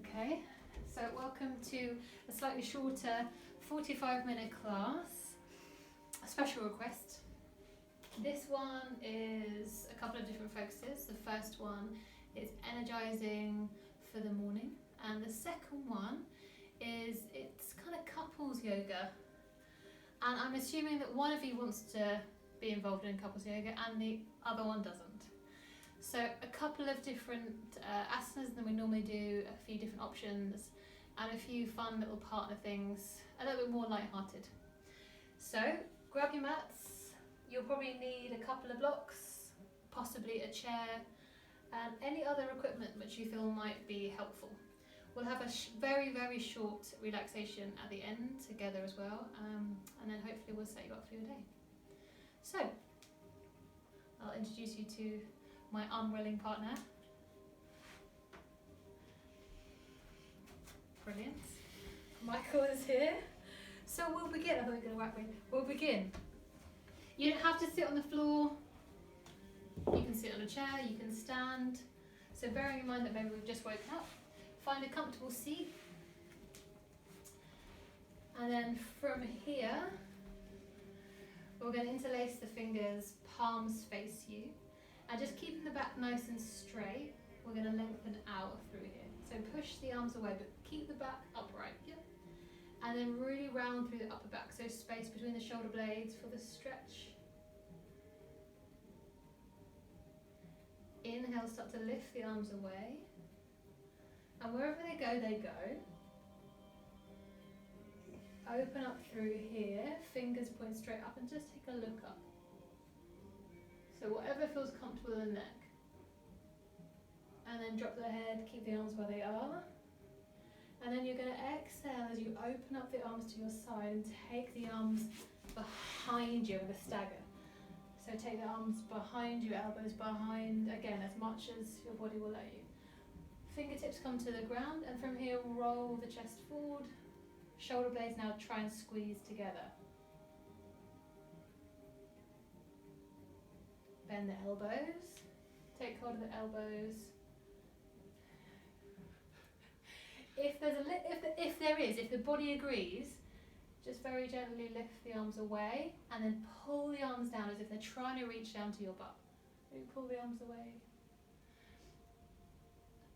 Okay, so welcome to a slightly shorter 45-minute class, a special request. This one is a couple of different focuses. The first one is energizing for the morning, and the second one is it's kind of couples yoga. And I'm assuming that one of you wants to be involved in couples yoga and the other one doesn't. So a couple of different asanas, and then we normally do a few different options and a few fun little partner things, a little bit more light-hearted. So grab your mats, you'll probably need a couple of blocks, possibly a chair, and any other equipment which you feel might be helpful. We'll have a very, very short relaxation at the end together as well, and then hopefully we'll set you up for your day. So, I'll introduce you to my unwilling partner. Brilliant. Michael is here. So we'll begin. I thought we were going to whack me. We'll begin. You don't have to sit on the floor. You can sit on a chair, you can stand. So bearing in mind that maybe we've just woken up, find a comfortable seat. And then from here, we're going to interlace the fingers, palms face you. And just keeping the back nice and straight, we're going to lengthen out through here. So push the arms away, but keep the back upright. Yep. And then really round through the upper back. So space between the shoulder blades for the stretch. Inhale, start to lift the arms away. And wherever they go, they go. Open up through here, fingers point straight up, and just take a look up. So whatever feels comfortable in the neck. And then drop the head, keep the arms where they are. And then you're going to exhale as you open up the arms to your side and take the arms behind you with a stagger. So take the arms behind you, elbows behind, again, as much as your body will let you. Fingertips come to the ground, and from here roll the chest forward. Shoulder blades now try and squeeze together. Bend the elbows. Take hold of the elbows. If the body agrees, just very gently lift the arms away and then pull the arms down as if they're trying to reach down to your butt. Maybe pull the arms away.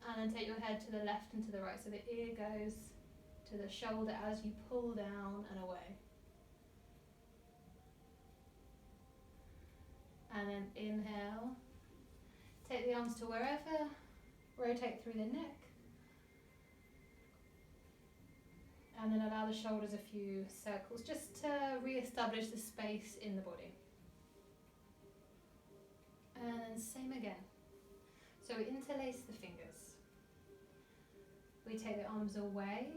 And then take your head to the left and to the right, so the ear goes to the shoulder as you pull down and away. And then inhale. Take the arms to wherever. Rotate through the neck. And then allow the shoulders a few circles just to re-establish the space in the body. And then same again. So we interlace the fingers. We take the arms away.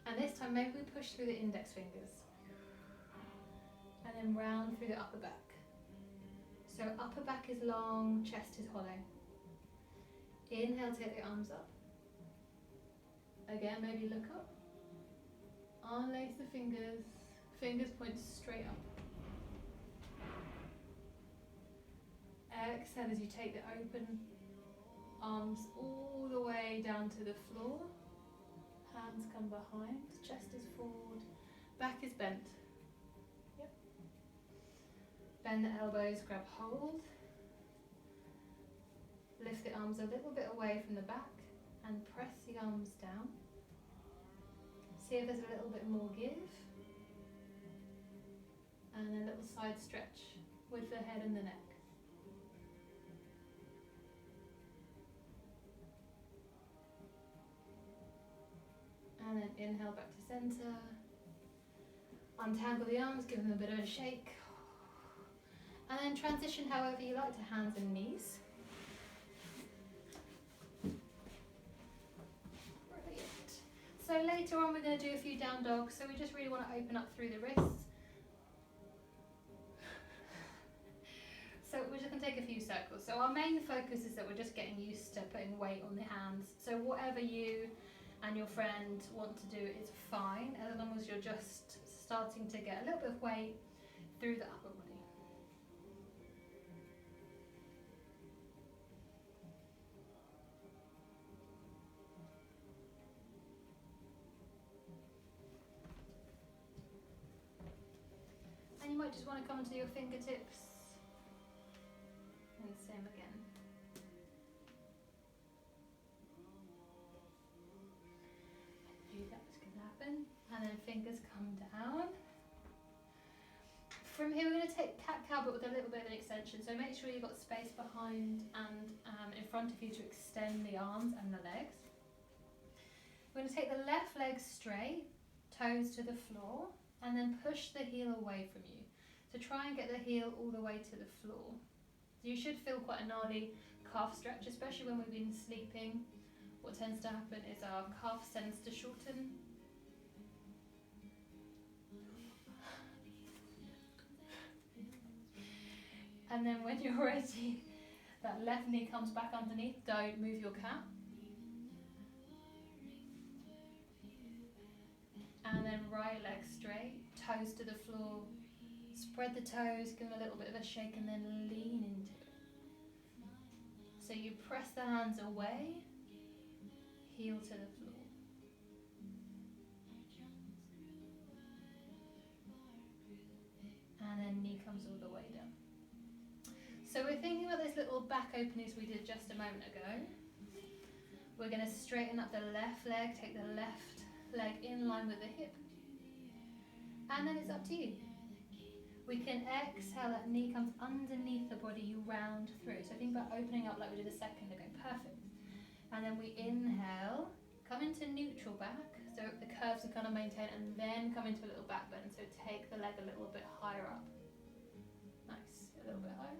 And this time maybe we push through the index fingers. And then round through the upper back. So upper back is long, chest is hollow. Inhale, take the arms up. Again, maybe look up. Unlace the fingers. Fingers point straight up. Exhale as you take the open arms all the way down to the floor. Hands come behind, chest is forward, back is bent. Yep. Bend the elbows, grab hold. Lift the arms a little bit away from the back and press the arms down. See if there's a little bit more give. And a little side stretch with the head and the neck. And then inhale back to center. Untangle the arms, give them a bit of a shake. And then transition however you like to hands and knees. Brilliant. So later on we're going to do a few down dogs, so we just really want to open up through the wrists. So we're just going to take a few circles. So our main focus is that we're just getting used to putting weight on the hands. So whatever you and your friend want to do is fine, as long as you're just starting to get a little bit of weight through the upper body. just want to come to your fingertips. And same again. I knew that was going to happen. And then fingers come down. From here we're going to take cat-cow but with a little bit of an extension. So make sure you've got space behind and in front of you to extend the arms and the legs. We're going to take the left leg straight, toes to the floor, and then push the heel away from you. So try and get the heel all the way to the floor. You should feel quite a gnarly calf stretch, especially when we've been sleeping. What tends to happen is our calf tends to shorten. And then when you're ready, that left knee comes back underneath. Don't move your cat. And then right leg straight, toes to the floor. Spread the toes, give them a little bit of a shake and then lean into it. So you press the hands away, heel to the floor. And then knee comes all the way down. So we're thinking about those little back openings we did just a moment ago. We're going to straighten up the left leg, take the left leg in line with the hip. And then it's up to you. We can exhale, that knee comes underneath the body, you round through. So think about opening up like we did a second ago, perfect. And then we inhale, come into neutral back, so the curves are kind of maintained, and then come into a little back bend, so take the leg a little bit higher up. Nice, a little bit higher.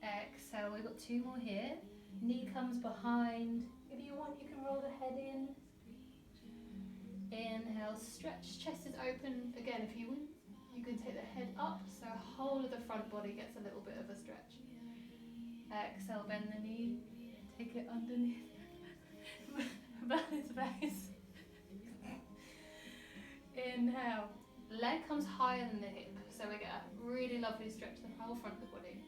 Exhale, we've got two more here. Knee comes behind. If you want, you can roll the head in. Inhale, stretch, chest is open. Again, if you want, you can take the head up, so the whole of the front body gets a little bit of a stretch. Exhale, bend the knee, take it underneath. Balance base. Inhale, leg comes higher than the hip, so we get a really lovely stretch to the whole front of the body.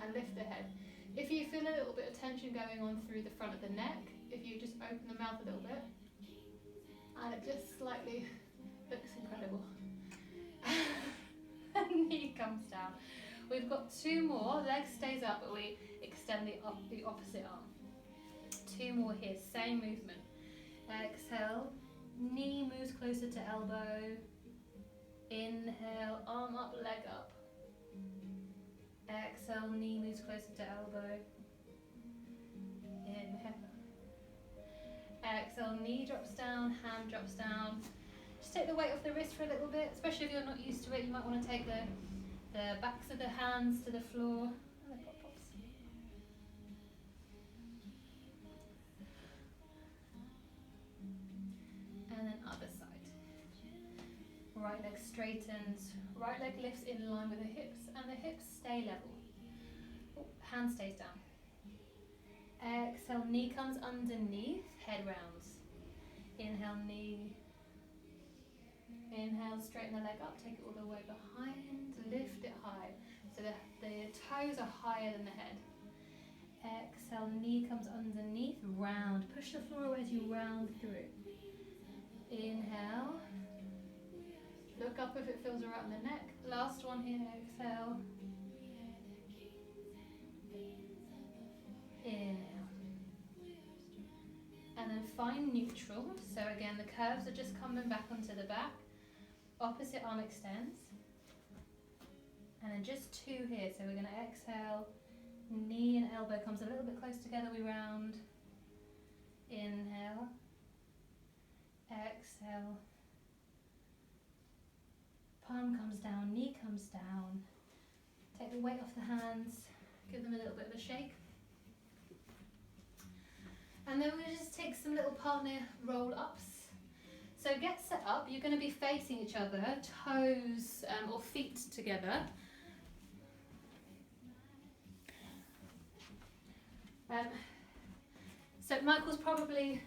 And lift the head. If you feel a little bit of tension going on through the front of the neck, if you just open the mouth a little bit, and it just slightly looks incredible. Knee comes down. We've got two more. Leg stays up, but we extend the opposite arm. Two more here. Same movement. Exhale. Knee moves closer to elbow. Inhale. Arm up, leg up. Exhale. Knee moves closer to elbow. Inhale. Exhale. Knee drops down. Hand drops down. Just take the weight off the wrist for a little bit, especially if you're not used to it. You might want to take the backs of the hands to the floor. And the pop-pops. And then other side. Right leg straightens, right leg lifts in line with the hips, and the hips stay level. Oh, hand stays down. Exhale, knee comes underneath, head rounds. Inhale, knee. Inhale, straighten the leg up, take it all the way behind, lift it high. So the toes are higher than the head. Exhale, knee comes underneath, round. Push the floor away as you round through. Inhale. Look up if it feels right on the neck. Last one here, exhale. Inhale. And then find neutral. So again, the curves are just coming back onto the back. Opposite arm extends. And then just two here. So we're going to exhale. Knee and elbow comes a little bit close together. We round. Inhale. Exhale. Palm comes down, knee comes down. Take the weight off the hands. Give them a little bit of a shake. And then we're going to just take some little partner roll-ups. So get set up. You're going to be facing each other, toes or feet together. So Michael's probably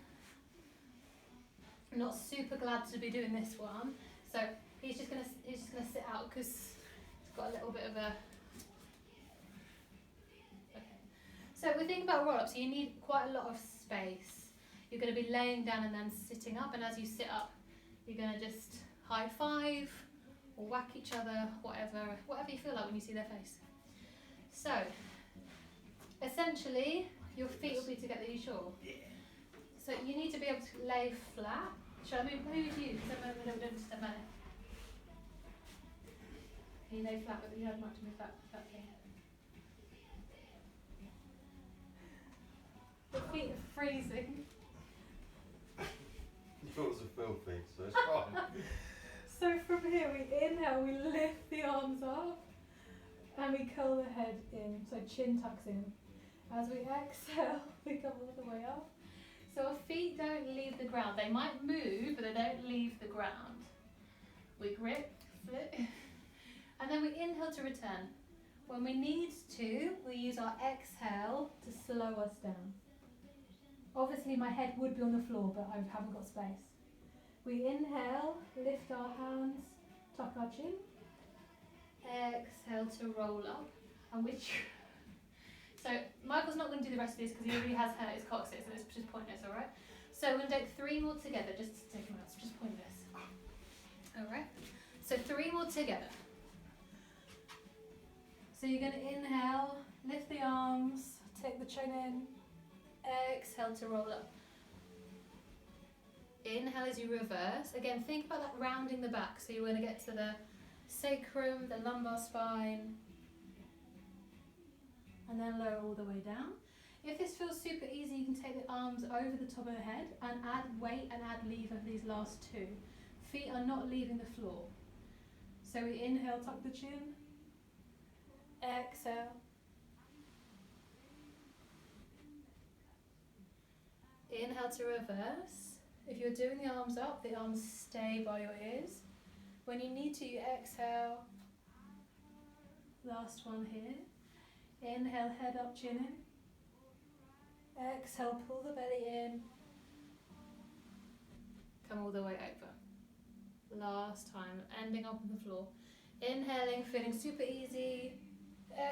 not super glad to be doing this one. So he's just gonna sit out because he's got a little bit of a. Okay. So we think about roll-ups. So you need quite a lot of space. You're going to be laying down and then sitting up, and as you sit up, you're going to just high five or whack each other, whatever you feel like when you see their face. So, essentially, your feet will be together, you sure? Yeah. So you need to be able to lay flat. Shall I move with you? Because I'm a little step back. Can you lay flat, but you have much to move that thing. The feet are freezing. Yours are filthy, so it's fine. So from here we inhale, we lift the arms up and we curl the head in, so chin tucks in. As we exhale, we come all the way up. So our feet don't leave the ground. They might move, but they don't leave the ground. We grip, flip, and then we inhale to return. When we need to, we use our exhale to slow us down. Obviously my head would be on the floor, but I haven't got space. We inhale, lift our hands, tuck our chin. Exhale to roll up. And so Michael's not going to do the rest of this because he already has hurt his coccyx, and it's just pointless, alright? So we're going to take 3 more together, just to take them out, it's just pointless. Alright? So 3 more together. So you're going to inhale, lift the arms, take the chin in, exhale to roll up. Inhale as you reverse. Again, think about that rounding the back. So you're going to get to the sacrum, the lumbar spine, and then lower all the way down. If this feels super easy, you can take the arms over the top of the head and add weight and add lever for these last 2. Feet are not leaving the floor. So we inhale, tuck the chin, exhale. Inhale to reverse. If you're doing the arms up, the arms stay by your ears. When you need to, you exhale. Last one here. Inhale, head up, chin in. Exhale, pull the belly in. Come all the way over. Last time, ending up on the floor. Inhaling, feeling super easy.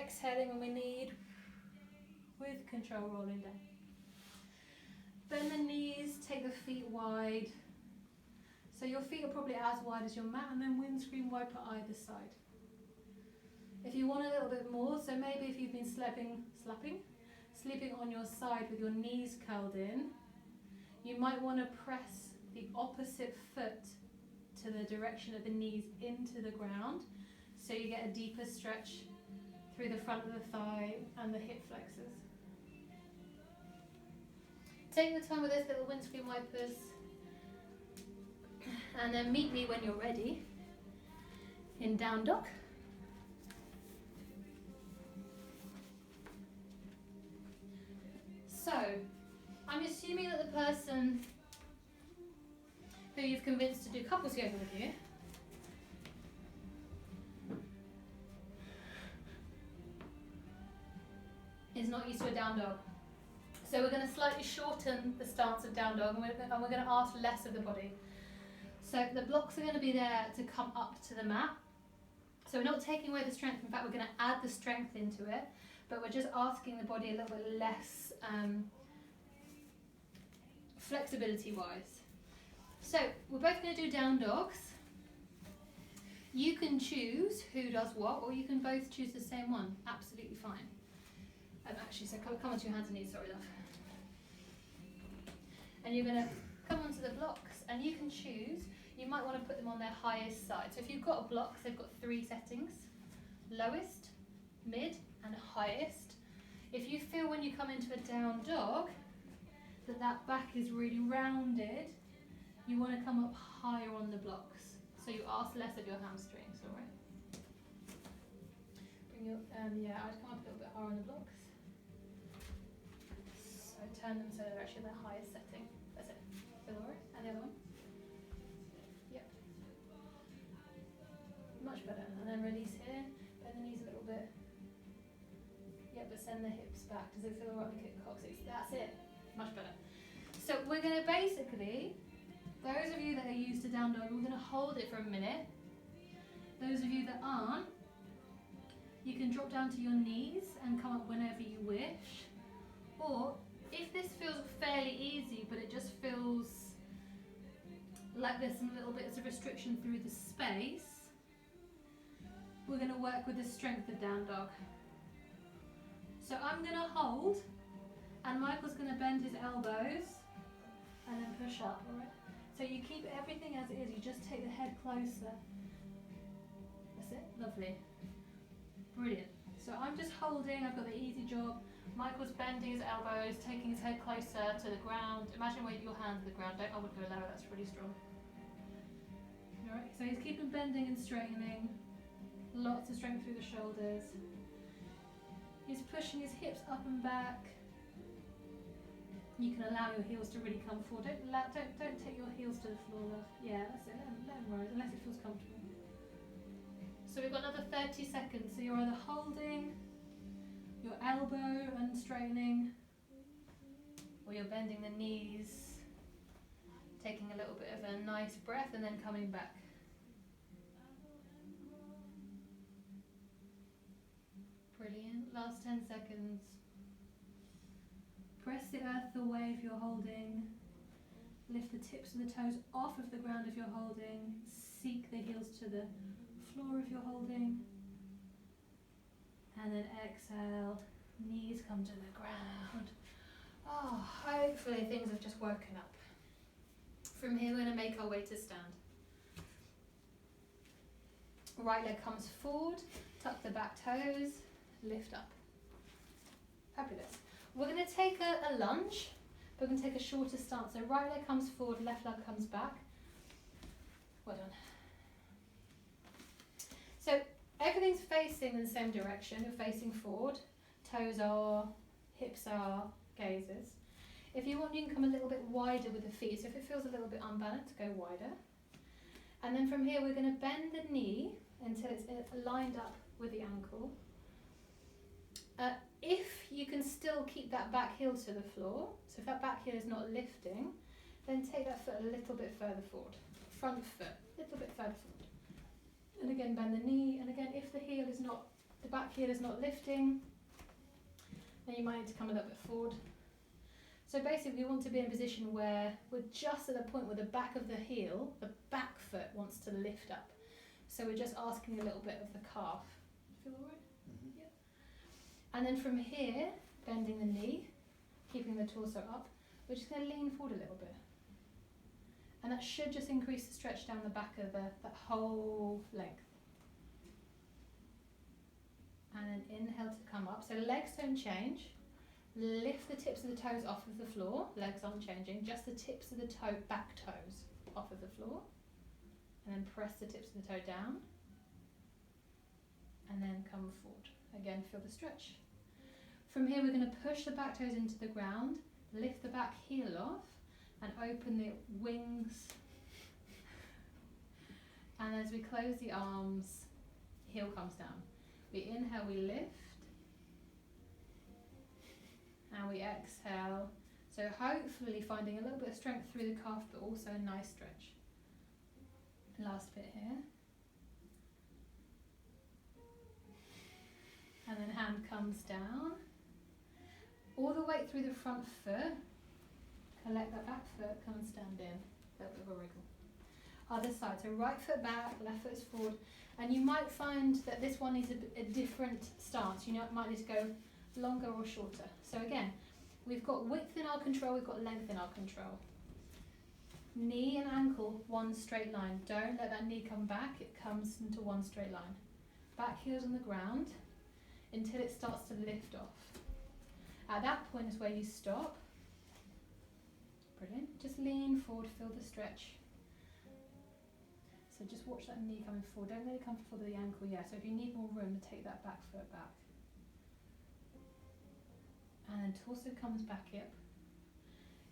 Exhaling when we need. With control, rolling down. Bend the knees, take the feet wide. So your feet are probably as wide as your mat, and then windscreen wiper either side. If you want a little bit more, so maybe if you've been sleeping on your side with your knees curled in, you might want to press the opposite foot to the direction of the knees into the ground, so you get a deeper stretch through the front of the thigh and the hip flexors. Take the time with those little windscreen wipers, and then meet me when you're ready in down dog. So, I'm assuming that the person who you've convinced to do couples yoga with you is not used to a down dog. So we're going to slightly shorten the stance of down dog, and we're going to ask less of the body. So the blocks are going to be there to come up to the mat. So we're not taking away the strength. In fact, we're going to add the strength into it, but we're just asking the body a little bit less flexibility-wise. So we're both going to do down dogs. You can choose who does what, or you can both choose the same one. Absolutely fine. Actually, so come onto your hands and knees, sorry love. And you're going to come onto the blocks, and you can choose, you might want to put them on their highest side. So if you've got a block, they've got 3 settings: lowest, mid, and highest. If you feel when you come into a down dog that back is really rounded, you want to come up higher on the blocks. So you ask less of your hamstrings, alright? Bring your, I'd come up a little bit higher on the blocks. So turn them so they're actually the highest setting. That's it. Feel alright? And the other one? Yep. Much better. And then release here. Bend the knees a little bit. Yep, but send the hips back. Does it feel alright with the coccyx? That's it. Much better. So we're going to basically, those of you that are used to down dog, we're going to hold it for a minute. Those of you that aren't, you can drop down to your knees and come up whenever you wish. Or if this feels fairly easy, but it just feels like there's some little bits of restriction through the space, we're going to work with the strength of down dog. So I'm going to hold, and Michael's going to bend his elbows and then push up, alright? So you keep everything as it is, you just take the head closer. That's it, lovely. Brilliant. So I'm just holding, I've got the easy job. Michael's bending his elbows, taking his head closer to the ground. Imagine where your hand to the ground, I would go lower, that's really strong. Alright, so he's keeping bending and straightening. Lots of strength through the shoulders. He's pushing his hips up and back. You can allow your heels to really come forward. Don't take your heels to the floor, love. Yeah, that's it. Let them rise, unless it feels comfortable. So we've got another 30 seconds. So you're either holding your elbow and straightening, or you're bending the knees, taking a little bit of a nice breath and then coming back. Brilliant. Last 10 seconds. Press the earth away if you're holding. Lift the tips of the toes off of the ground if you're holding. Seek the heels to the floor if you're holding. And then exhale, knees come to the ground. Oh, hopefully things have just woken up. From here we're going to make our way to stand. Right leg comes forward, tuck the back toes, lift up. Fabulous. We're going to take a lunge. We're going to take a shorter stance. So right leg comes forward, left leg comes back. Well done. So everything's facing in the same direction. You're facing forward. Toes are, hips are, gazes. If you want, you can come a little bit wider with the feet. So if it feels a little bit unbalanced, go wider. And then from here, we're going to bend the knee until it's lined up with the ankle. If you can still keep that back heel to the floor, so if that back heel is not lifting, then take that foot a little bit further forward. Front foot, a little bit further forward. And again, bend the knee. And again, if the back heel is not lifting, then you might need to come a little bit forward. So basically, we want to be in a position where we're just at the point where the back of the heel, the back foot, wants to lift up. So we're just asking a little bit of the calf. Feel all right? Mm-hmm. Yeah. And then from here, bending the knee, keeping the torso up, we're just going to lean forward a little bit. And that should just increase the stretch down the back of that whole length. And then inhale to come up. So legs don't change. Lift the tips of the toes off of the floor. Legs aren't changing. Just the tips of the back toes off of the floor. And then press the tips of the toe down. And then come forward. Again, feel the stretch. From here, we're going to push the back toes into the ground. Lift the back heel off. And open the wings. And as we close the arms, heel comes down. We inhale, we lift. And we exhale. So hopefully finding a little bit of strength through the calf, but also a nice stretch. Last bit here. And then hand comes down. All the way through the front foot. Collect that back foot, come and stand in. A little bit of a wriggle. Other side, so right foot back, left foot is forward. And you might find that this one needs a different stance. You might need to go longer or shorter. So again, we've got width in our control, we've got length in our control. Knee and ankle, one straight line. Don't let that knee come back, it comes into one straight line. Back heels on the ground until it starts to lift off. At that point is where you stop. Brilliant. Just lean forward, feel the stretch. So just watch that knee coming forward. Don't let it come forward to the ankle yet. So if you need more room, take that back foot back. And then torso comes back up.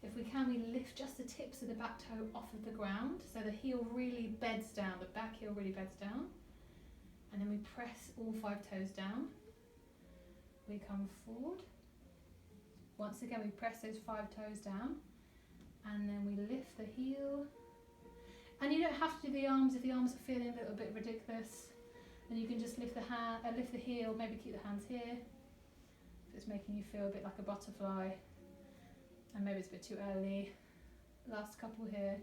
If we can, we lift just the tips of the back toe off of the ground. So the heel really beds down, the back heel really beds down. And then we press all 5 toes down. We come forward. Once again, we press those 5 toes down. And then we lift the heel. And you don't have to do the arms if the arms are feeling a little bit ridiculous. Then you can just lift the heel, maybe keep the hands here. If it's making you feel a bit like a butterfly. And maybe it's a bit too early. Last couple here.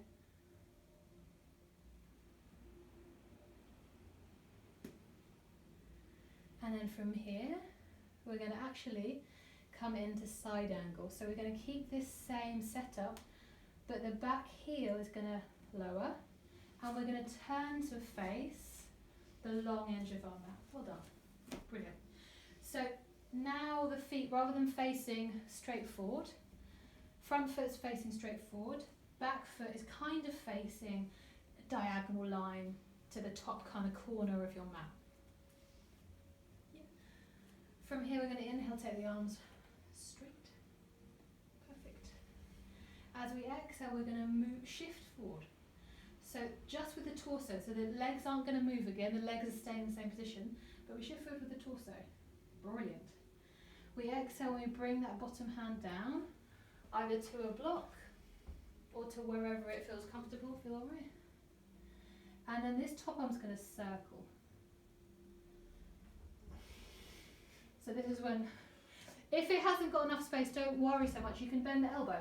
And then from here, we're going to actually come into side angle. So we're going to keep this same setup, but the back heel is going to lower, and we're going to turn to face the long edge of our mat. Well done. Brilliant. So now the feet, rather than facing straight forward, front foot's facing straight forward, back foot is kind of facing a diagonal line to the top kind of corner of your mat. From here we're going to inhale, take the arms straight. Perfect. As we exhale, we're going to shift forward. So just with the torso, so the legs aren't going to move again, the legs are staying in the same position, but we shift forward with the torso. Brilliant. We exhale and we bring that bottom hand down, either to a block or to wherever it feels comfortable, feel alright? And then this top arm's going to circle. So this is when, if it hasn't got enough space, don't worry so much, you can bend the elbow.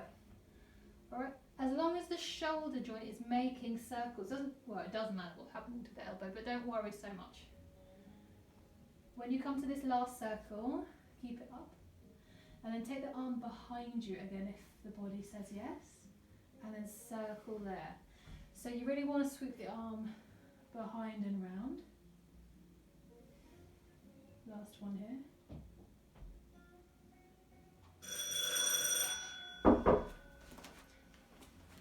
Alright? As long as the shoulder joint is making circles, it doesn't matter what happened to the elbow, but don't worry so much. When you come to this last circle, keep it up, and then take the arm behind you again if the body says yes, and then circle there. So you really want to sweep the arm behind and round. Last one here.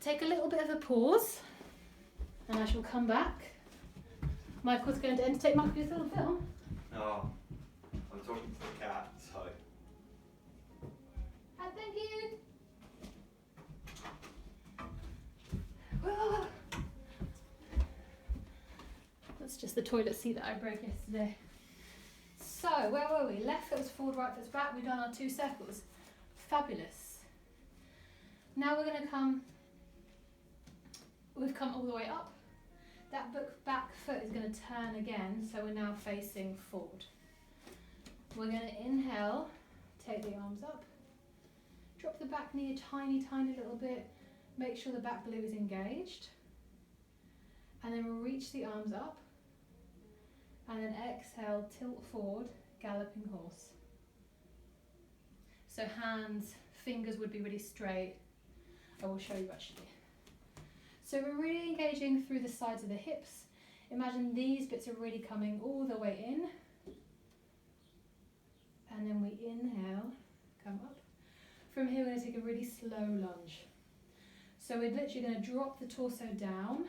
Take a little bit of a pause, and I shall come back. Michael's going to entertain Michael with a little film. No, I'm talking to the cat, so. And thank you. Ah. That's just the toilet seat that I broke yesterday. So, where were we? Left foot was forward, right foot's back. We've done our 2 circles. Fabulous. Now we're going to we've come all the way up. That back foot is going to turn again, so we're now facing forward. We're going to inhale, take the arms up, drop the back knee a tiny, tiny little bit, make sure the back glute is engaged, and then we'll reach the arms up, and then exhale, tilt forward, galloping horse. So hands, fingers would be really straight. I will show you actually. So we're really engaging through the sides of the hips. Imagine these bits are really coming all the way in. And then we inhale, come up. From here we're going to take a really slow lunge. So we're literally going to drop the torso down.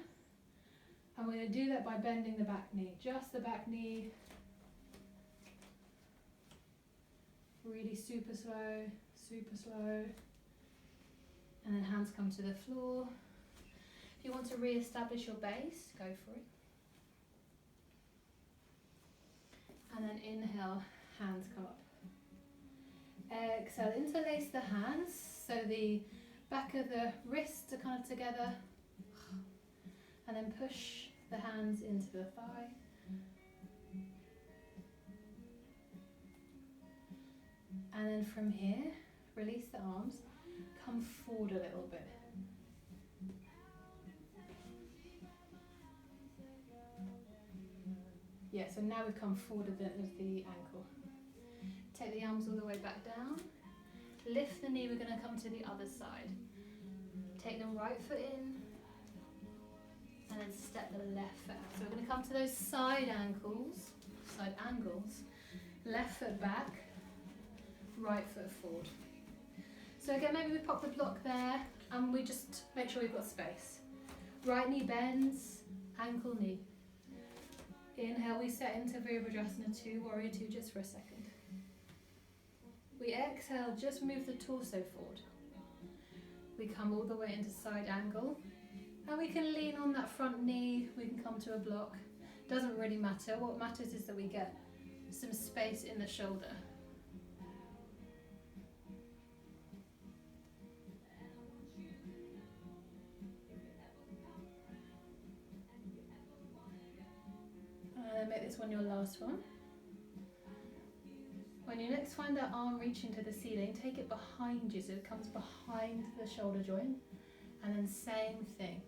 And we're going to do that by bending the back knee. Just the back knee. Really super slow, super slow. And then hands come to the floor. If you want to re-establish your base, go for it. And then inhale, hands come up. Exhale, interlace the hands so the back of the wrists are kind of together. And then push the hands into the thigh. And then from here, release the arms, come forward a little bit. Yeah, so now we've come forward a bit with the ankle. Take the arms all the way back down. Lift the knee, we're going to come to the other side. Take the right foot in. And then step the left foot out. So we're going to come to those side angles. Left foot back, right foot forward. So again, maybe we pop the block there and we just make sure we've got space. Right knee bends, ankle knee. Inhale, we set into Virabhadrasana 2, Warrior 2 just for a second. We exhale, just move the torso forward. We come all the way into side angle. And we can lean on that front knee, we can come to a block. Doesn't really matter. What matters is that we get some space in the shoulder. Make this one your last one. When you next find that arm reaching to the ceiling, take it behind you so it comes behind the shoulder joint, and then same thing.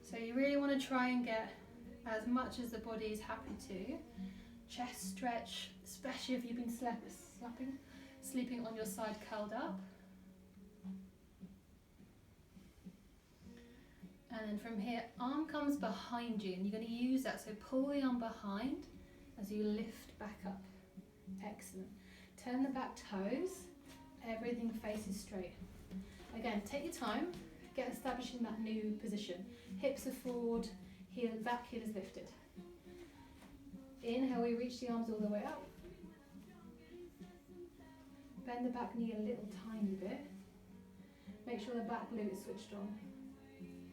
So you really want to try and get as much as the body is happy to. chest stretch, especially if you've been sleeping on your side curled up. And then from here, arm comes behind you, and you're going to use that, so pull the arm behind as you lift back up. Excellent. Turn the back toes, everything faces straight. Again, take your time, get established in that new position. Hips are forward, back heel is lifted. Inhale, we reach the arms all the way up. Bend the back knee a little tiny bit. Make sure the back glute is switched on.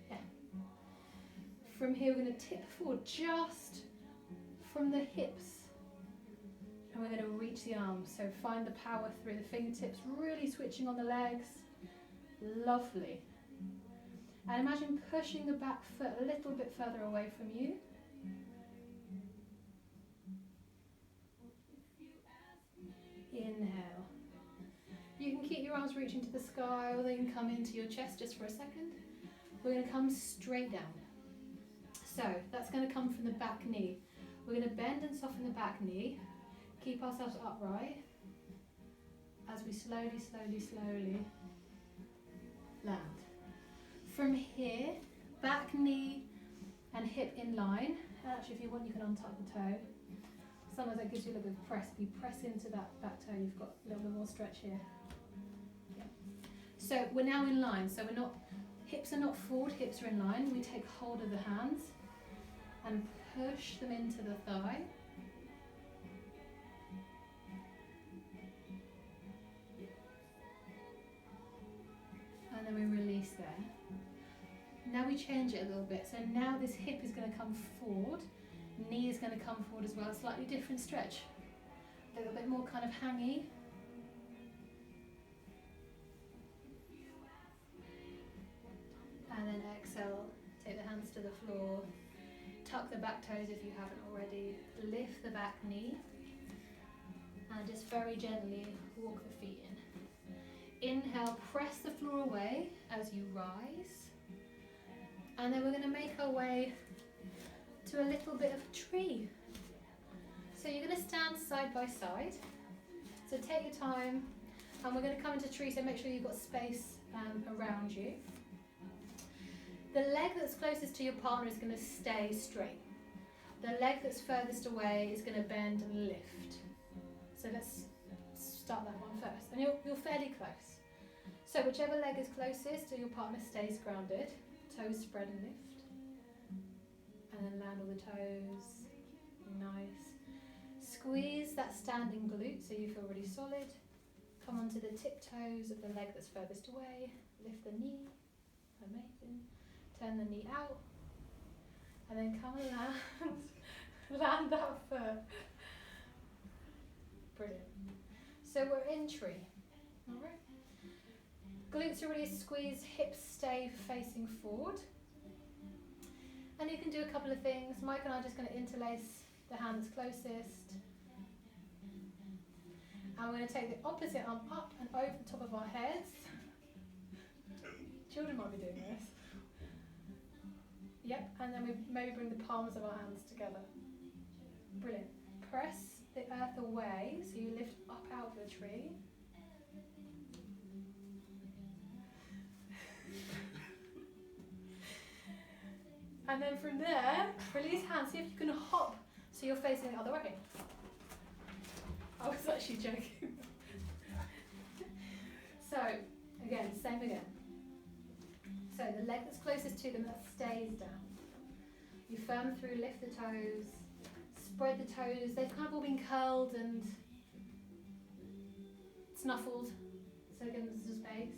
Yeah. From here, we're going to tip forward just from the hips. And we're going to reach the arms. So find the power through the fingertips, really switching on the legs. Lovely. And imagine pushing the back foot a little bit further away from you. Inhale. You can keep your arms reaching to the sky, or they can come into your chest just for a second. We're going to come straight down. So that's going to come from the back knee. We're going to bend and soften the back knee. Keep ourselves upright as we slowly, slowly, slowly land. From here, back knee and hip in line. Actually, if you want, you can untuck the toe. Sometimes that gives you a little bit of press. If you press into that back toe, you've got a little bit more stretch here. Yeah. So we're now in line. So we're not, hips are not forward, hips are in line. We take hold of the hands and push them into the thigh. And then we release there. Now we change it a little bit. So now this hip is going to come forward. Knee is going to come forward as well. Slightly different stretch. A little bit more kind of hangy. And then exhale. Take the hands to the floor. Tuck the back toes if you haven't already. Lift the back knee. And just very gently walk the feet in. Inhale, press the floor away as you rise. And then we're going to make our way to a little bit of tree. So you're going to stand side by side. So take your time, and we're going to come into tree, so make sure you've got space around you. The leg that's closest to your partner is going to stay straight. The leg that's furthest away is going to bend and lift. So let's start that one first. And you're fairly close. So whichever leg is closest to your partner stays grounded. Toes spread and lift. And then land all the toes. Nice. Squeeze that standing glute so you feel really solid. Come onto the tiptoes of the leg that's furthest away. Lift the knee. Amazing. Turn the knee out. And then come and land. Land that foot. Brilliant. So we're in tree. Alright. Glutes are really squeezed, hips stay facing forward. And you can do a couple of things. Mike and I are just going to interlace the hands closest. And we're going to take the opposite arm up and over the top of our heads. Children might be doing this. Yep, and then we maybe bring the palms of our hands together. Brilliant. Press the earth away, so you lift up out of the tree. And then from there, release hands. See if you can hop so you're facing the other way. I was actually joking. So, again, same again. So the leg that's closest to them, that stays down. You firm through, lift the toes, spread the toes. They've kind of all been curled and snuffled, so again there's some space.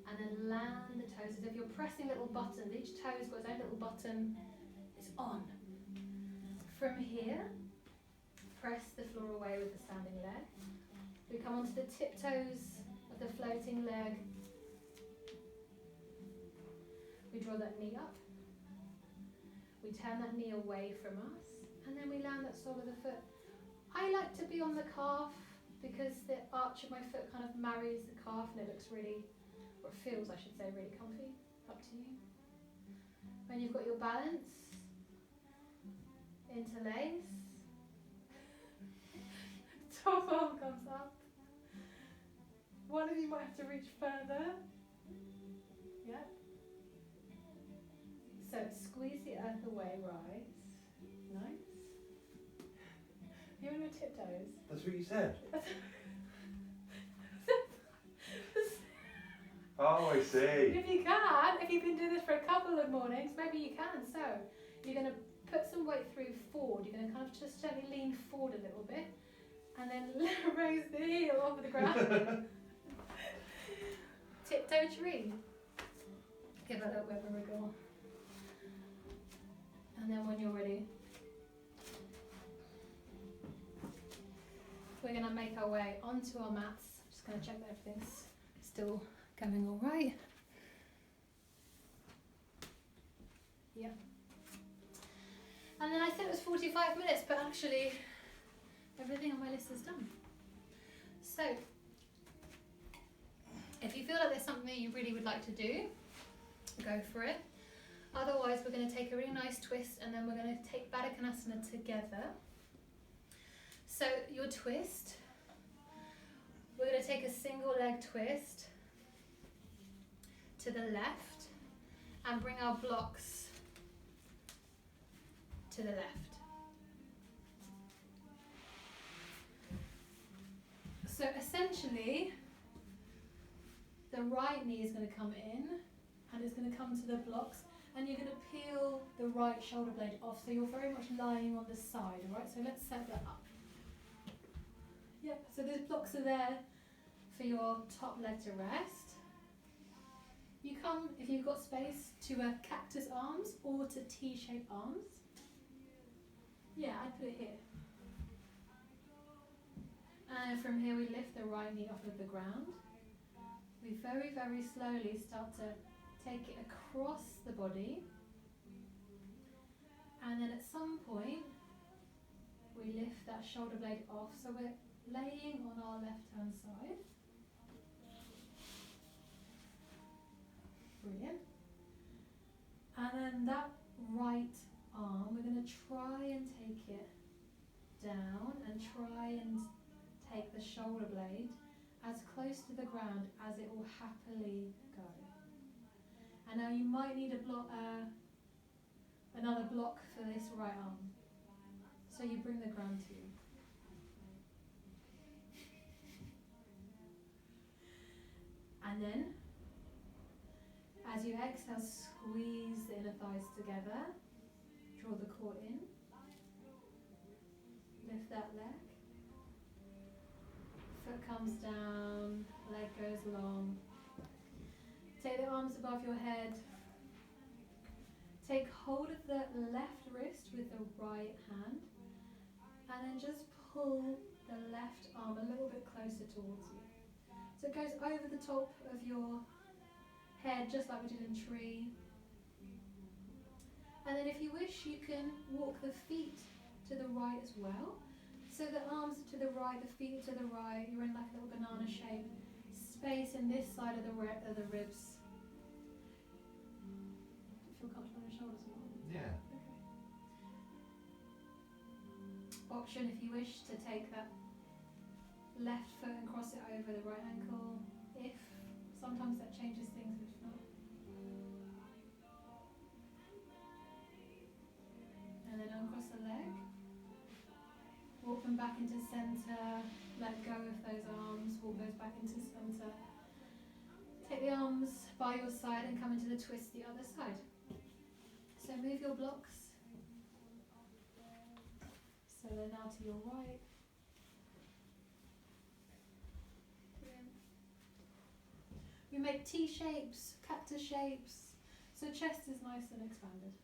And then land the toes as if you're pressing little buttons. Each toe's got its own little button. It's on. From here, press the floor away with the standing leg. We come onto the tiptoes of the floating leg. We draw that knee up. We turn that knee away from us. And then we land that sole of the foot. I like to be on the calf because the arch of my foot kind of marries the calf and it looks really, or it feels, I should say, really comfy. Up to you. When you've got your balance, interlace. top arm comes up. One of you might have to reach further. Yeah. So squeeze the earth away, right? Nice. You're on your tiptoes. That's what you said. Oh, I see. If you can, if you've been doing this for a couple of mornings, maybe you can. So you're going to put some weight through forward. You're going to kind of just gently lean forward a little bit, and then raise the heel off the ground. Tiptoe tree. Give it a little bit of a wriggle. And then when you're ready, we're going to make our way onto our mats. Just going to check that everything's still going all right. Yeah. And then I said it was 45 minutes, but actually everything on my list is done. So if you feel like there's something you really would like to do, go for it. Otherwise, we're going to take a really nice twist, and then we're going to take Baddha Konasana together. So your twist, we're going to take a single leg twist to the left and bring our blocks to the left. So essentially, the right knee is going to come in and it's going to come to the blocks, and you're going to peel the right shoulder blade off, so you're very much lying on the side, alright? So let's set that up. Yep, so those blocks are there for your top leg to rest. You come, if you've got space, to a cactus arms or to T-shaped arms. Yeah, I'd put it here. And from here we lift the right knee off of the ground. We very, very slowly start to take it across the body. And then at some point, we lift that shoulder blade off. So we're laying on our left-hand side. Brilliant. And then that right arm, we're going to try and take it down and try and take the shoulder blade as close to the ground as it will happily go. And now you might need a block, another block for this right arm. So you bring the ground to you. And then, as you exhale, squeeze the inner thighs together. Draw the core in. Lift that leg. Foot comes down, leg goes long. Take the arms above your head. Take hold of the left wrist with the right hand. And then just pull the left arm a little bit closer towards you. So it goes over the top of your head, just like we did in tree. And then if you wish, you can walk the feet to the right as well. So the arms are to the right, the feet are to the right. You're in like a little banana shape. Space in this side of the ribs. Do you feel comfortable in your shoulders or not? Yeah. Okay. Option if you wish to take that left foot and cross it over the right ankle. If sometimes that changes things, if not. And then uncross the leg. Walk them back into centre. Let go of those arms. Walk those back into centre. Take the arms by your side and come into the twist the other side. So move your blocks. So they're now to your right. We make T shapes, cactus shapes, so chest is nice and expanded.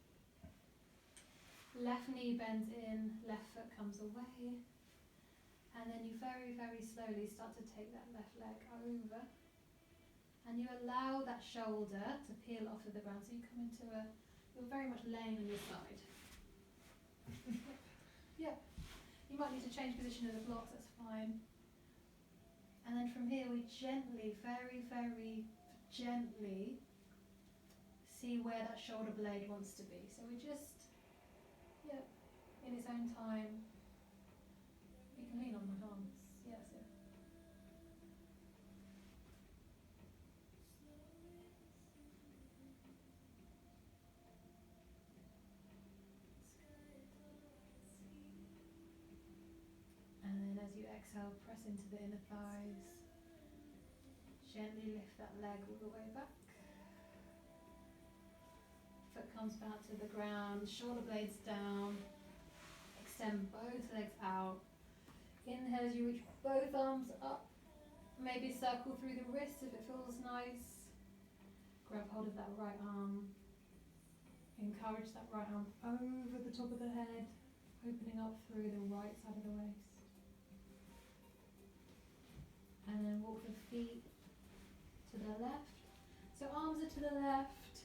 Left knee bends in, left foot comes away, and then you very, very slowly start to take that left leg over, and you allow that shoulder to peel off of the ground, so you come into you're very much laying on your side. Yeah, you might need to change position of the blocks, that's fine. And then from here we gently, very, very gently see where that shoulder blade wants to be. So we just, in its own time, you can lean on my arms. exhale, press into the inner thighs. Gently lift that leg all the way back. Foot comes back to the ground, shoulder blades down. Extend both legs out. Inhale as you reach both arms up. Maybe circle through the wrists if it feels nice. Grab hold of that right arm. Encourage that right arm over the top of the head, opening up through the right side of the waist. And then walk the feet to the left. So arms are to the left,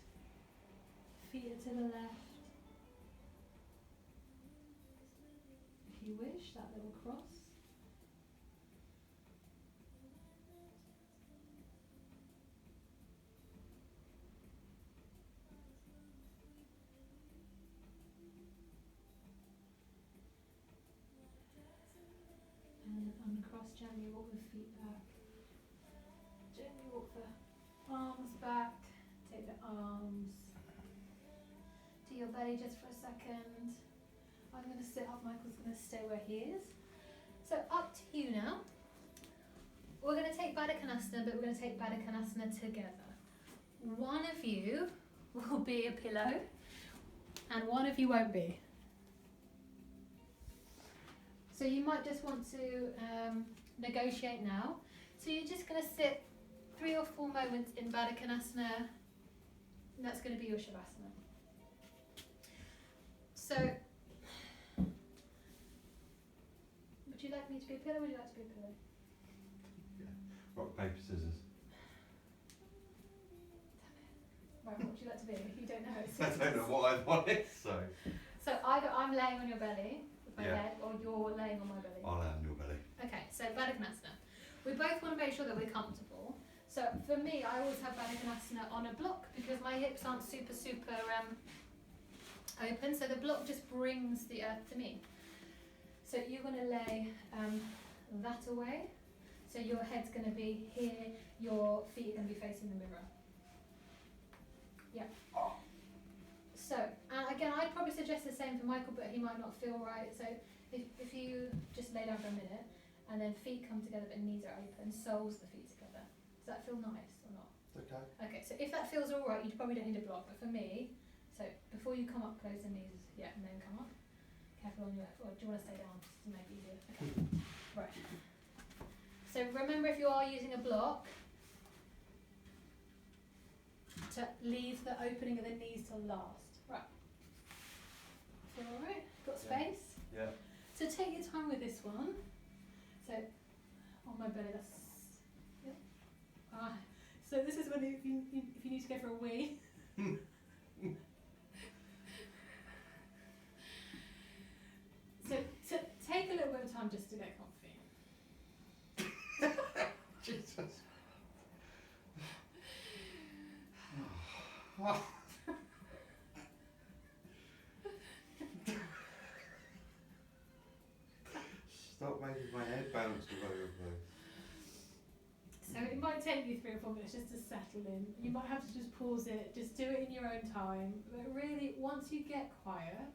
feet are to the left. If you wish, that little cross. And uncross, gently walk the feet back. Gently walk the arms back. Take the arms to your belly just for a second. I'm going to sit up, Michael's going to stay where he is. So up to you now. We're going to take Baddha Konasana, but we're going to take Baddha Konasana together. One of you will be a pillow and one of you won't be. So you might just want to negotiate now. So you're just going to sit 3 or 4 moments in Baddha Konasana. And that's going to be your Shavasana. So, would you like me to be a pillow or would you like to be a pillow? Rock, paper, scissors. Right, what would you like to be? You don't know. I don't know what I wanted, so. So either I'm laying on your belly with my Yeah. head or you're laying on my belly. I'll lay on your belly. Okay, so Baddha Konasana. We both want to make sure that we're comfortable. So for me, I always have Baddha Konasana on a block because my hips aren't super open. So the block just brings the earth to me. So you're going to lay that away. So your head's going to be here, your feet are going to be facing the mirror. Yeah. So, again, I'd probably suggest the same for Michael, but he might not feel right. So if you just lay down for a minute, and then feet come together but knees are open, soles the feet together. Does that feel nice or not? Okay. Okay, so if that feels alright, you probably don't need a block, but for me, so before you come up, close the knees, yeah, and then come up. Careful on your left, or do you want to stay down just to make it easier? Okay, right. So remember, if you are using a block, to leave the opening of the knees till last. Right. Feel alright? Got space? Yeah. So take your time with this one. So on my belly, that's so this is when if you need to go for a wee. so take a little bit of time just to get comfy. Jesus. Stop making my head bounce all over the place. So it might take you 3 or 4 minutes just to settle in. You might have to just pause it, just do it in your own time. But really, once you get quiet,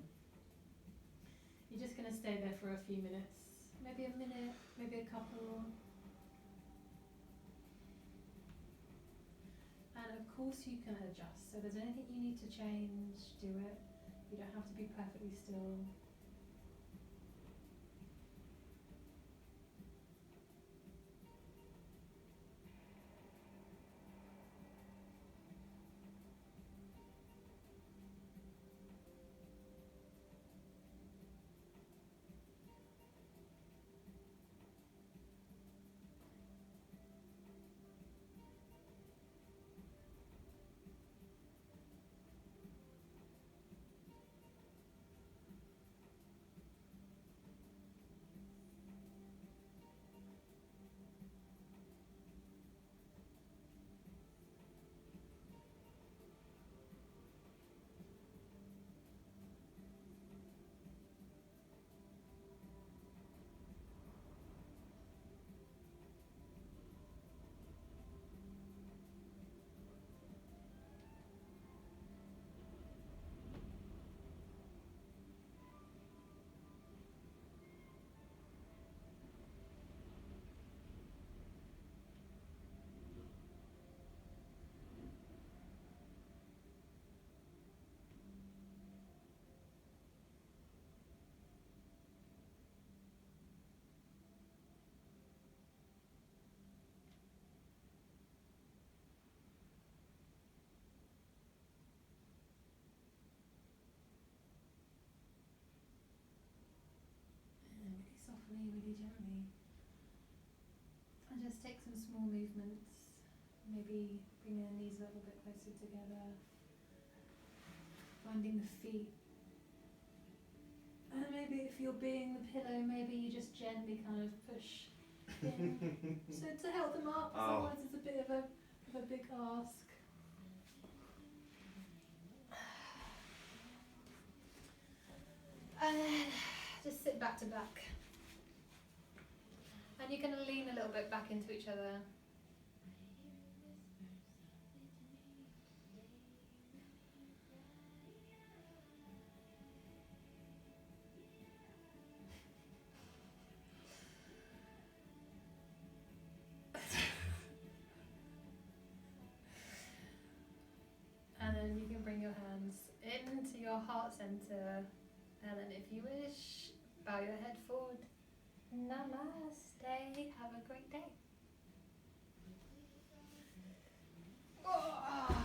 you're just going to stay there for a few minutes. Maybe a minute, maybe a couple. And of course you can adjust. So if there's anything you need to change, do it. You don't have to be perfectly still. gently. And just take some small movements. Maybe bringing the knees a little bit closer together. Finding the feet. And maybe if you're being the pillow, maybe you just gently kind of push in. So to help them up, otherwise it's a bit of a big ask. And then just sit back to back. And you're going to lean a little bit back into each other. And then you can bring your hands into your heart center. And then if you wish, bow your head forward. Namaste. Have a great day. Oh.